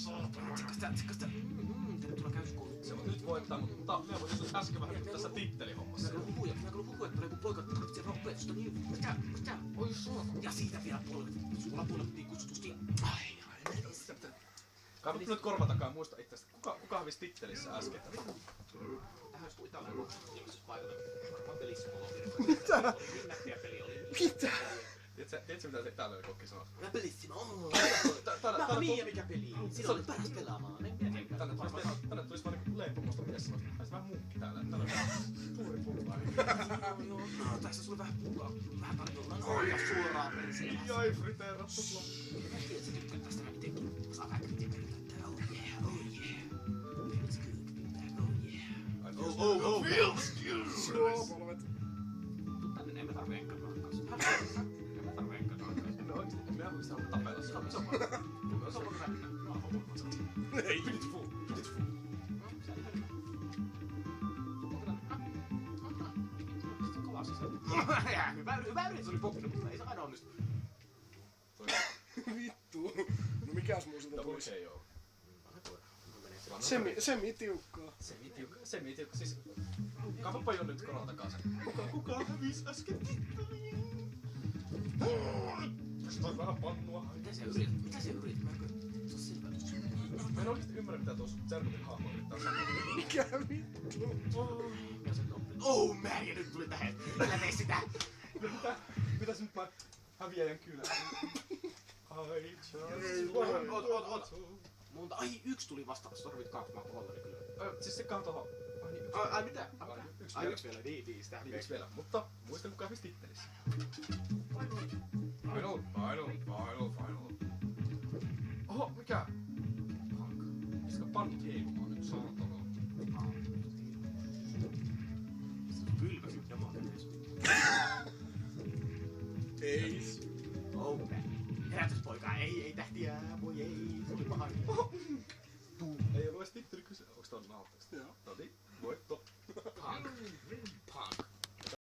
saatana. Tsekasta. Tänne tulee käyskoulu. Se on nyt voittaa, mutta me voitiin äsken vähän nyt tässä tittelihommassa. Mä kun puhua, että joku poika tarvitsee opetusta, niin mitä? Oi saatana. Ja siitä vielä puolet. Sulla puolet niin kutsutusti. Ai. Kaiva nyt korvan takaa muista itsestä. Kuka hävisi tittelissä äsken? Tähän olisi tuli tällainen ilmestyspaikalla. Varmaan pelissä mulla on. Mitä? Nähtiä peli oli. Mitä? Tiedätkö mitä se täällä kokki sanoo? Mä pelissä mä Mia mikä peli? Siinä oli paras pelaamaan. Tänne tulisi vaan niinku leipomosta mies sanoo. Olisi vähän munkki täällä. Täällä on suuri pulla. Joo. No tässä sulle vähän puukaa. Vähän tarjolla. No ja suoraan perseellä. Jai, friteerattu sulla. Mä tiedän, että sä tykkäät tästä mä mitenkin. Saa vähän kritiikkiä tätä. Oh yeah. Feels good to be back. Oh yeah. Feels good. Suopolvet. Tänne emme tarvii enkä kanssa. Emme tarvii enkä kanssa. No oikeesti, me haluaisi saada tapella sua. Se on paljon räppinä. Mä oon homma. Ei. Beautiful. Se on hyvä. Kovasti se. Hyvä yritys oli poppi, mutta ei se aina onnistu. Vittu. No mikäs muu sitä tulisi? WKO. Semi-tiukkaa. Semi-tiukka. Siis... Kaivapa jo nyt koron takaisin. Kuka hävisi äsken titteliin? Tästä on vähän pannua. Mitä se yritit? Mä en se on selvä. Mä en oikeesti ymmärrä mitä tuossa Zermutin hahmo yrittää sanoa. Mikä vittu? Ja sen oppii. Oh man, ja nyt tuli tähän. Älä tee sitä. Mitäs nyt mä häviäjän kylään? I just Monta. Ai, yksi tuli vastaan. Sorvit kaksi, mä oon kollari kyllä. Siis se tohon. Ai mitä? Ai Yksi vielä, niin, sitä Yksi vielä, mutta muistan kuka hävisi tittelissä. Final. Oho, mikä? Punk. Pistäkö pannut heilumaan nyt saatana? Kylmä ja makenees. Ei. Oh man. Herätyspoika, ei tähtiä, voi ei, tuli paha.